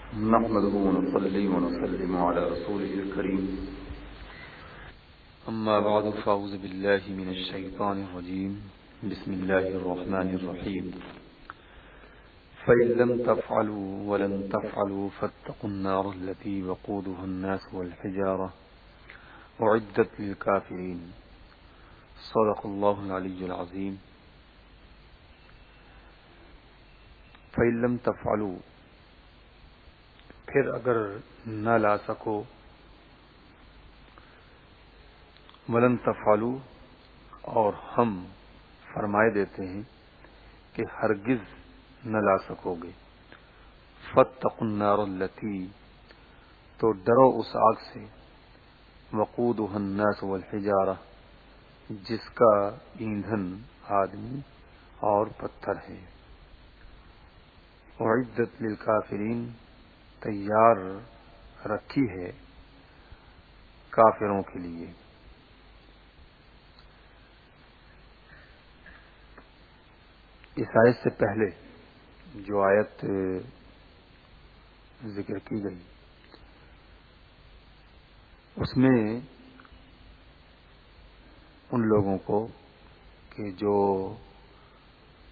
نحمده ونصلي ونسلم على رسوله الكريم أما بعد فأعوذ بالله من الشيطان الرجيم بسم الله الرحمن الرحيم فإن لم تفعلوا ولن تفعلوا فاتقوا النار التي وقودها الناس والحجارة أعدت للكافرين صدق الله العلي العظيم فإن لم تفعلوا پھر اگر نہ لا سکو ولن تفعلوا اور ہم فرمائے دیتے ہیں کہ ہرگز نہ لا سکو گے فاتقوا النار التي تو ڈرو اس آگ سے وقودها الناس والحجارہ جس کا ایندھن آدمی اور پتھر ہے اعدت للکافرین تیار رکھی ہے کافروں کے لیے. اس آیت سے پہلے جو آیت ذکر کی گئی اس میں ان لوگوں کو کہ جو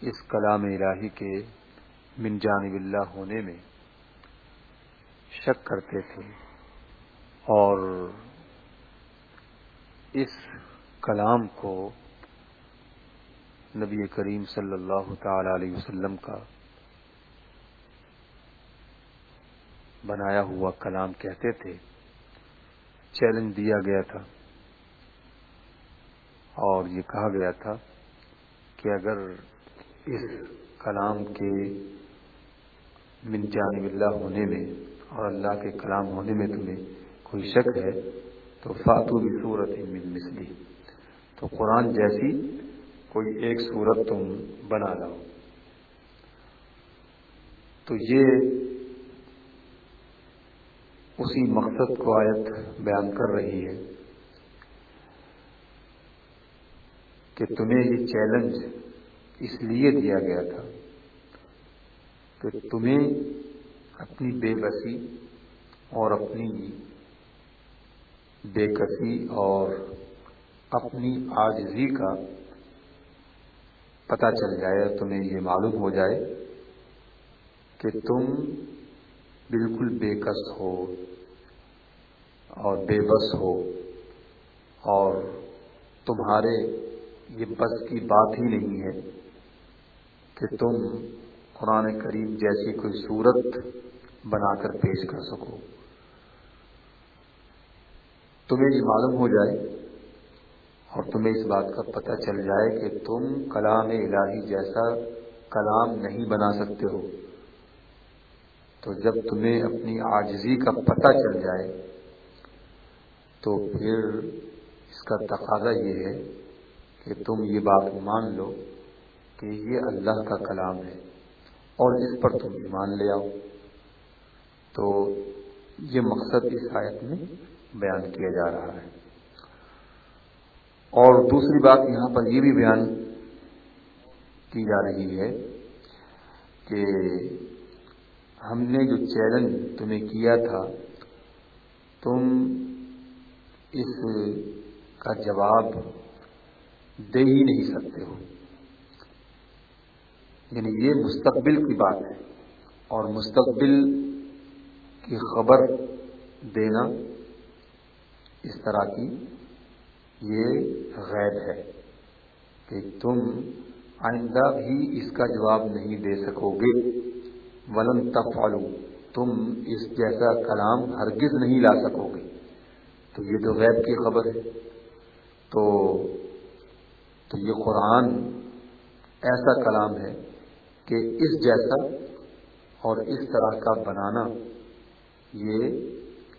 اس کلام الہی کے من جانب اللہ ہونے میں شک کرتے تھے اور اس کلام کو نبی کریم صلی اللہ تعالی علیہ وسلم کا بنایا ہوا کلام کہتے تھے، چیلنج دیا گیا تھا اور یہ کہا گیا تھا کہ اگر اس کلام کے من جانب اللہ ہونے میں اور اللہ کے کلام ہونے میں تمہیں کوئی شک ہے تو فاتو بسورۃ من مثلہ، تو قرآن جیسی کوئی ایک سورت تم بنا لاؤ. تو یہ اسی مقصد کو آیت بیان کر رہی ہے کہ تمہیں یہ چیلنج اس لیے دیا گیا تھا کہ تمہیں اپنی بے بسی اور اپنی بے کسی اور اپنی عاجزی کا پتہ چل جائے، تمہیں یہ معلوم ہو جائے کہ تم بالکل بے کس ہو اور بے بس ہو اور تمہارے یہ بس کی بات ہی نہیں ہے کہ تم قرآن کریم جیسی کوئی صورت بنا کر پیش کر سکو. تمہیں یہ معلوم ہو جائے اور تمہیں اس بات کا پتہ چل جائے کہ تم کلام الہی جیسا کلام نہیں بنا سکتے ہو. تو جب تمہیں اپنی عاجزی کا پتہ چل جائے تو پھر اس کا تقاضا یہ ہے کہ تم یہ بات مان لو کہ یہ اللہ کا کلام ہے اور اس پر تم ایمان لے آؤ. تو یہ مقصد اس آیت میں بیان کیا جا رہا ہے. اور دوسری بات یہاں پر یہ بھی بیان کی جا رہی ہے کہ ہم نے جو چیلنج تمہیں کیا تھا تم اس کا جواب دے ہی نہیں سکتے ہو. یعنی یہ مستقبل کی بات ہے اور مستقبل کی خبر دینا اس طرح کی یہ غیب ہے کہ تم آئندہ بھی اس کا جواب نہیں دے سکو گے. ولن تفعلوا، تم اس جیسا کلام ہرگز نہیں لا سکو گے. تو یہ تو غیب کی خبر ہے. تو یہ قرآن ایسا کلام ہے کہ اس جیسا اور اس طرح کا بنانا یہ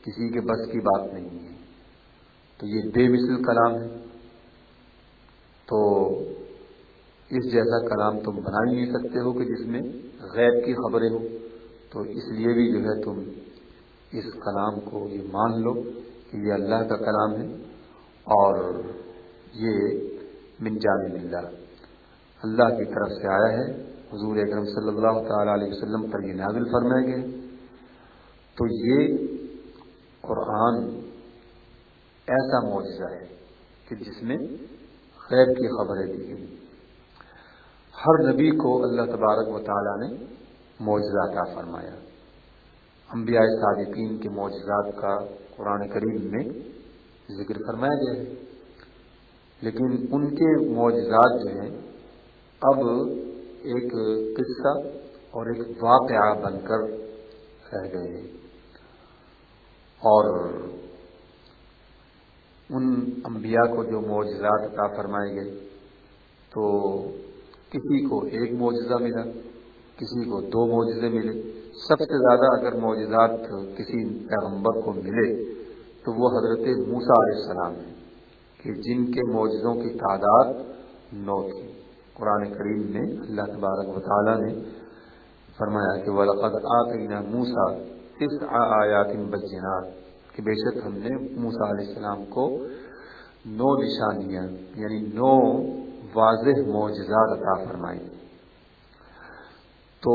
کسی کے بس کی بات نہیں ہے. تو یہ بے مثل کلام ہے. تو اس جیسا کلام تم بنا ہی نہیں سکتے ہو کہ جس میں غیب کی خبریں ہوں. تو اس لیے بھی جو ہے تم اس کلام کو یہ مان لو کہ یہ اللہ کا کلام ہے اور یہ من جانب اللہ، اللہ کی طرف سے آیا ہے، حضور اکرم صلی اللہ تعالی علیہ وسلم پر یہ نازل فرمائے گئے تو یہ قرآن ایسا معجزہ ہے کہ جس میں غیب کی خبریں دی گئی. ہر نبی کو اللہ تبارک و تعالیٰ نے معجزہ عطا فرمایا. انبیاء صادقین کے معجزات کا قرآن کریم میں ذکر فرمایا گیا ہے، لیکن ان کے معجزات جو ہیں اب ایک قصہ اور ایک واقعہ بن کر رہ گئے ہیں. اور ان انبیاء کو جو معجزات عطا فرمائے گئے تو کسی کو ایک معجزہ ملا، کسی کو 2 معجزے ملے. سب سے زیادہ اگر معجزات کسی پیغمبر کو ملے تو وہ حضرت موسیٰ علیہ السلام ہیں کہ جن کے معجزوں کی تعداد 9 تھی. قرآن کریم میں اللہ تبارک و تعالیٰ نے فرمایا کہ وَلَقَدْ آتَيْنَا مُوسَىٰ 9 آیات بَيِّنَاتٍ کہ بے شک ہم نے موسیٰ علیہ السلام کو 9 نشانیاں یعنی 9 واضح معجزات عطا فرمائی. تو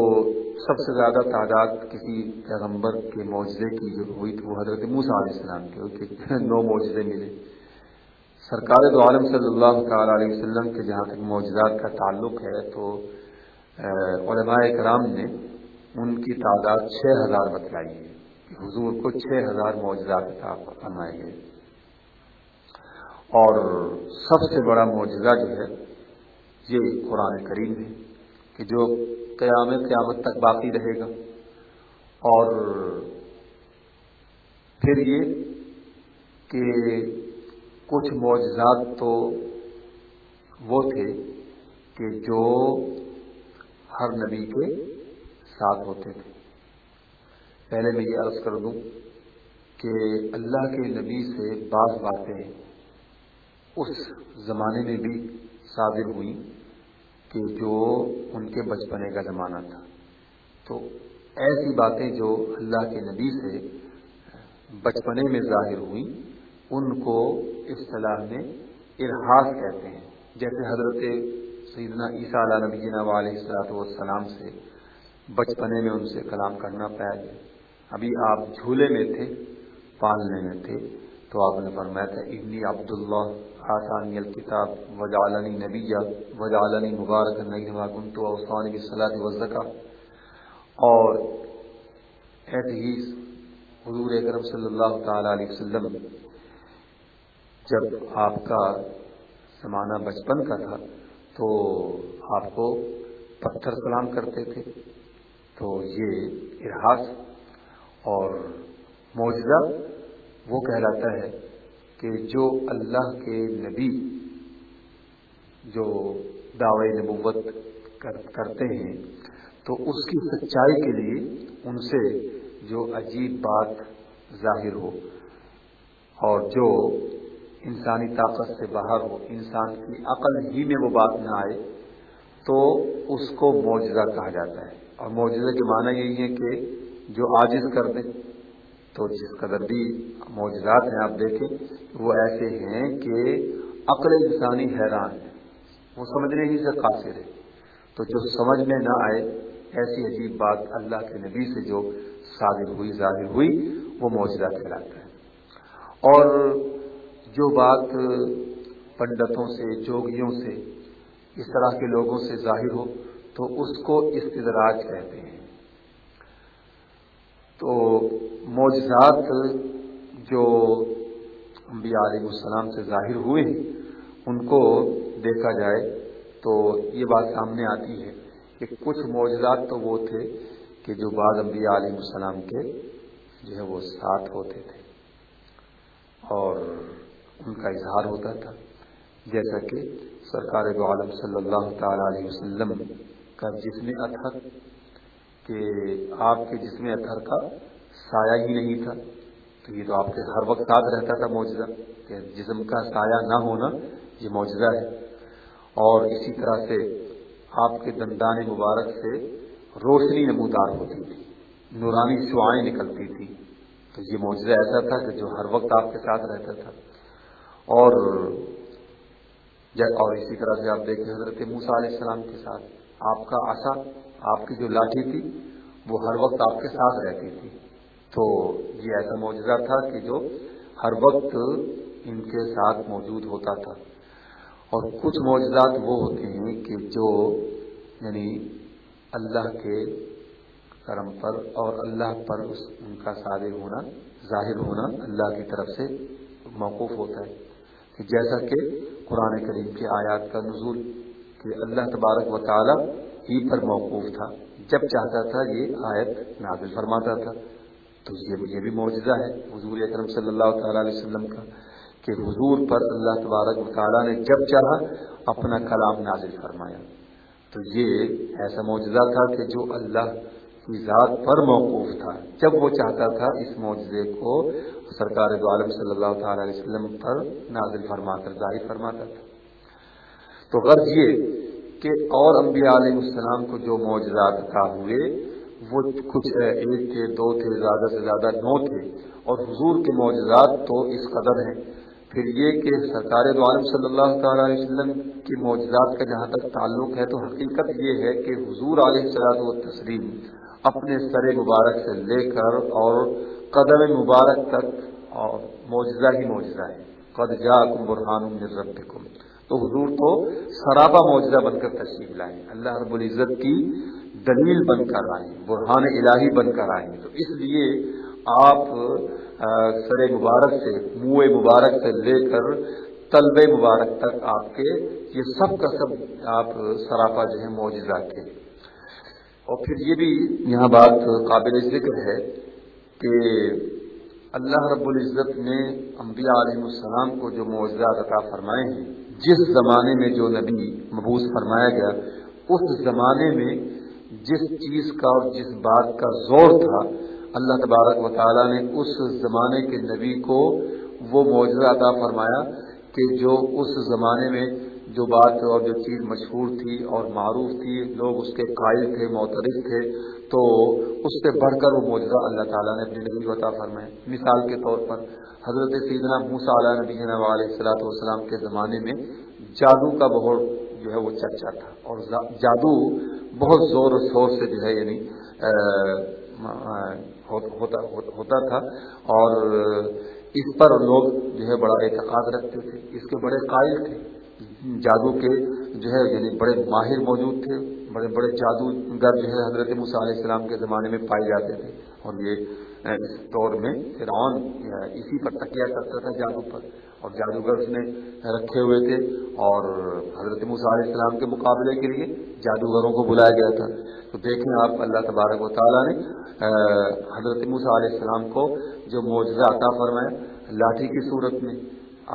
سب سے زیادہ تعداد کسی پیغمبر کے معجزے کی جو ہوئی تو وہ حضرت موسیٰ علیہ السلام کے 9 معجزے ملے. سرکار دو عالم صلی اللہ تعالیٰ علیہ وسلم کے جہاں تک معجزات کا تعلق ہے تو علماء کرام نے ان کی تعداد 6000 بتلائی ہے کہ حضور کو 6000 معجزات عطا فرمائے گئے. اور سب سے بڑا معجزہ جو ہے یہ قرآن کریم ہے کہ جو قیامت تک باقی رہے گا. اور پھر یہ کہ کچھ معجزات تو وہ تھے کہ جو ہر نبی کے ساتھ ہوتے تھے. پہلے میں یہ عرض کر دوں کہ اللہ کے نبی سے بعض باتیں اس زمانے میں بھی صادر ہوئی کہ جو ان کے بچپنے کا زمانہ تھا. تو ایسی باتیں جو اللہ کے نبی سے بچپنے میں ظاہر ہوئی ان کو اصطلاح میں ارحاس کہتے ہیں. جیسے حضرت سیدنا عیسیٰ علیہ نبینا علیہ الصلوۃ والسلام سے بچپنے میں ان سے کلام کرنا پایا گیا. ابھی آپ جھولے میں تھے، پالنے میں تھے، تو آپ نے فرمایا تھا انی عبداللہ آتانی الکتاب وجعلنی نبیا وجعلنی مبارکا اینما کنت واوصانی بالصلاۃ والزکاۃ. اور ایسے ہی حضور اکرم صلی اللہ تعالی علیہ وسلم جب آپ کا زمانہ بچپن کا تھا تو آپ کو پتھر سلام کرتے تھے. تو یہ ارحاس اور معجزہ وہ کہلاتا ہے کہ جو اللہ کے نبی جو دعوی نبوت کرتے ہیں تو اس کی سچائی کے لیے ان سے جو عجیب بات ظاہر ہو اور جو انسانی طاقت سے باہر ہو، انسان کی عقل ہی میں وہ بات نہ آئے تو اس کو معجزہ کہا جاتا ہے. اور معجزے کے معنی یہی ہے کہ جو عاجز کر دیں. تو جس قدر بھی معجزات ہیں آپ دیکھیں وہ ایسے ہیں کہ عقل انسانی حیران ہے، وہ سمجھنے ہی سے قاصر ہے. تو جو سمجھ میں نہ آئے ایسی عجیب بات اللہ کے نبی سے جو صادر ہوئی ظاہر ہوئی وہ معجزہ کہلاتا ہے. اور جو بات پنڈتوں سے، جوگیوں سے، اس طرح کے لوگوں سے ظاہر ہو تو اس کو استدراج کہتے ہیں. تو معجزات جو انبیاء علیہ السلام سے ظاہر ہوئے ہیں ان کو دیکھا جائے تو یہ بات سامنے آتی ہے کہ کچھ معجزات تو وہ تھے کہ جو بعض انبیاء علیہ السلام کے جو ہے وہ ساتھ ہوتے تھے اور ان کا اظہار ہوتا تھا. جیسا کہ سرکار دو عالم صلی اللہ تعالی علیہ وسلم کا جسم اطہر کہ آپ کے جسم اطہر کا سایہ ہی نہیں تھا. تو یہ تو آپ کے ہر وقت ساتھ رہتا تھا معجزہ کہ جسم کا سایہ نہ ہونا یہ معجزہ ہے. اور اسی طرح سے آپ کے دندان مبارک سے روشنی نمودار ہوتی تھی، نورانی شعاعیں نکلتی تھی. تو یہ معجزہ ایسا تھا کہ جو ہر وقت آپ کے ساتھ رہتا تھا. اور اسی طرح سے آپ دیکھیں حضرت موسیٰ علیہ السلام کے ساتھ آپ کا عصا، آپ کی جو لاٹھی تھی وہ ہر وقت آپ کے ساتھ رہتی تھی. تو یہ ایسا معجزہ تھا کہ جو ہر وقت ان کے ساتھ موجود ہوتا تھا. اور کچھ معجزات وہ ہوتے ہیں کہ جو یعنی اللہ کے کرم پر اور اللہ پر ان کا صادق ہونا، ظاہر ہونا اللہ کی طرف سے موقوف ہوتا ہے. کہ جیسا کہ قرآن کریم کی آیات کا نزول کہ اللہ تبارک و تعالی ہی پر موقوف تھا، جب چاہتا تھا یہ آیت نازل فرماتا تھا. تو یہ بھی معجزہ ہے حضور اکرم صلی اللہ تعالی علیہ وسلم کا کہ حضور پر اللہ تبارک و تعالی نے جب چاہا اپنا کلام نازل فرمایا. تو یہ ایسا معجزہ تھا کہ جو اللہ کی ذات پر موقوف تھا، جب وہ چاہتا تھا اس معجزے کو سرکار دو عالم صلی اللہ تعالی علیہ وسلم پر نازل فرما کر ظاہر فرماتا تھا. تو غرض یہ کہ اور انبیاء علیہ السلام کو جو معجزات عطا ہوئے وہ کچھ ایک تھے، دو تھے، زیادہ سے زیادہ 9 تھے. اور حضور کے معجزات تو اس قدر ہیں. پھر یہ کہ سرکار دو عالم صلی اللہ تعالی علیہ وسلم کے معجزات کا جہاں تک تعلق ہے تو حقیقت یہ ہے کہ حضور علیہ الصلوۃ والتسلیم اپنے سر مبارک سے لے کر اور قدم مبارک تک اور معجزہ ہی معجزہ ہے. قد جاءکم برہان من ربکم. تو حضور تو سراپا معجزہ بن کر تشریف لائے، اللہ رب العزت کی دلیل بن کر آئے، برہان الہی بن کر آئے. تو اس لیے آپ سر مبارک سے، منہ مبارک سے لے کر طلب مبارک تک آپ کے یہ سب کا سب آپ سراپا جو ہے معجزہ تھے. اور پھر یہ بھی یہاں بات قابل ذکر ہے کہ اللہ رب العزت نے انبیاء علیہ السلام کو جو معجزات عطا فرمائے ہیں، جس زمانے میں جو نبی مبعوث فرمایا گیا اس زمانے میں جس چیز کا اور جس بات کا زور تھا، اللہ تبارک و تعالیٰ نے اس زمانے کے نبی کو وہ معجزہ عطا فرمایا کہ جو اس زمانے میں جو بات اور جو چیز مشہور تھی اور معروف تھی، لوگ اس کے قائل تھے، معترف تھے، تو اس سے بڑھ کر وہ معجزہ اللہ تعالیٰ نے اپنے نبی کو عطا فرمایا. مثال کے طور پر حضرت سیدنا موسیٰ علیہ نبینا علیہ الصلوۃ والسلام کے زمانے میں جادو کا بہت جو ہے وہ چرچا تھا، اور جادو بہت زور و شور سے جو ہے یعنی ہوتا تھا، اور اس پر لوگ جو ہے بڑا اعتقاد رکھتے تھے، اس کے بڑے قائل تھے. جادو کے جو ہے یعنی بڑے ماہر موجود تھے، بڑے بڑے جادوگر جو ہے حضرت موسیٰ علیہ السلام کے زمانے میں پائے جاتے تھے. اور یہ اس دور میں فرعون اسی پر تکیہ کرتا تھا، جادو پر، اور جادوگر اس نے رکھے ہوئے تھے. اور حضرت موسیٰ علیہ السلام کے مقابلے کے لیے جادوگروں کو بلایا گیا تھا. تو دیکھیں آپ اللہ تبارک و تعالیٰ نے حضرت موسیٰ علیہ السلام کو جو معجزہ عطا فرمایا لاٹھی کی صورت میں،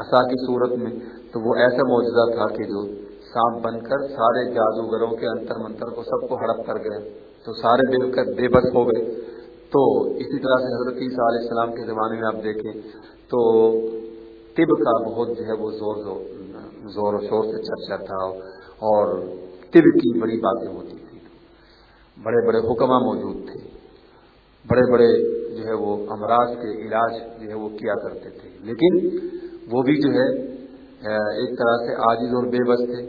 عصا کی صورت میں، تو وہ ایسا معجزہ تھا کہ جو سانپ بن کر سارے جادوگروں کے انتر منتر کو سب کو ہڑپ کر گئے، تو سارے بے بس ہو گئے. تو اسی طرح سے حضرت عیسیٰ علیہ السلام کے زمانے میں آپ دیکھیں تو طب کا بہت جو ہے وہ زور و شور سے چرچا تھا، اور طب کی بڑی باتیں ہوتی تھی، بڑے بڑے حکما موجود تھے، بڑے بڑے جو ہے وہ امراض کے علاج جو ہے وہ کیا کرتے تھے. لیکن وہ بھی جو ہے ایک طرح سے عاجز اور بے بس تھے.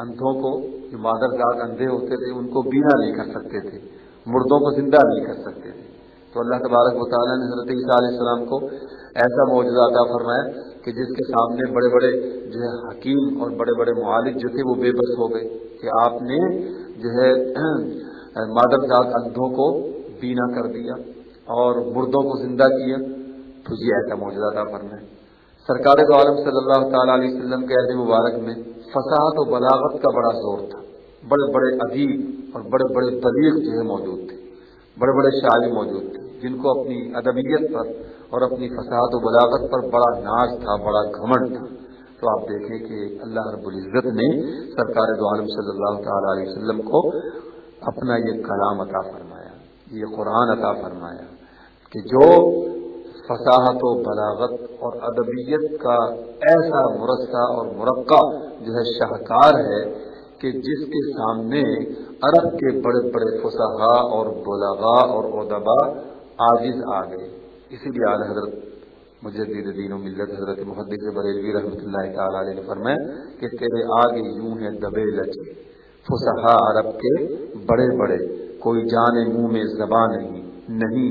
اندھوں کو، جو مادرزاد اندھے ہوتے تھے، ان کو بینا نہیں کر سکتے تھے، مردوں کو زندہ نہیں کر سکتے تھے. تو اللہ تبارک و تعالیٰ نے حضرت عیسیٰ علیہ السلام کو ایسا معجزہ عطا فرمایا کہ جس کے سامنے بڑے بڑے جو ہے حکیم اور بڑے بڑے معالج جو تھے وہ بے بس ہو گئے کہ آپ نے جو ہے مادرزاد اندھوں کو بینا کر دیا اور مردوں کو زندہ کیا. تو یہ ایسا معجزہ عطا فرمایا. سرکار دو عالم صلی اللہ تعالیٰ علیہ وسلم کے عہد مبارک میں فصاحت و بلاغت کا بڑا زور تھا. بڑے بڑے ادیب اور بڑے بڑے بلیغ جو ہے موجود تھے، بڑے بڑے شاعر موجود تھے، جن کو اپنی ادبیت پر اور اپنی فصاحت و بلاغت پر بڑا ناز تھا، بڑا گھمنڈ تھا. تو آپ دیکھیں کہ اللہ رب العزت نے سرکار دو عالم صلی اللہ تعالیٰ علیہ وسلم کو اپنا یہ کلام عطا فرمایا، یہ قرآن عطا فرمایا کہ جو فصاحت و بلاغت اور ادبیت کا ایسا مرصع اور مرقع جو ہے شاہکار ہے کہ جس کے سامنے عرب کے بڑے بڑے فصحاء اور بلغاء اور ادباء عاجز آ گئے. اسی لیے اعلیٰ حضرت مجدد دین و ملت حضرت محدث بریلوی رحمۃ اللہ تعالی علیہ نے فرمایا کہ تیرے آگے یوں ہے دبے لچ فصحاء عرب کے بڑے بڑے، کوئی جانے منہ میں زبان نہیں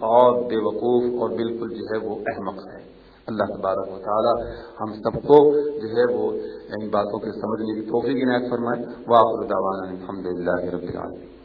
اور بے وقوف اور بالکل جو ہے وہ احمق ہے۔ اللہ تبارک و تعالی ہم سب کو جو ہے وہ ان باتوں کے سمجھنے کی توفیق عنایت فرمائے۔ وآخر دعوانا الحمدللہ رب العالمین۔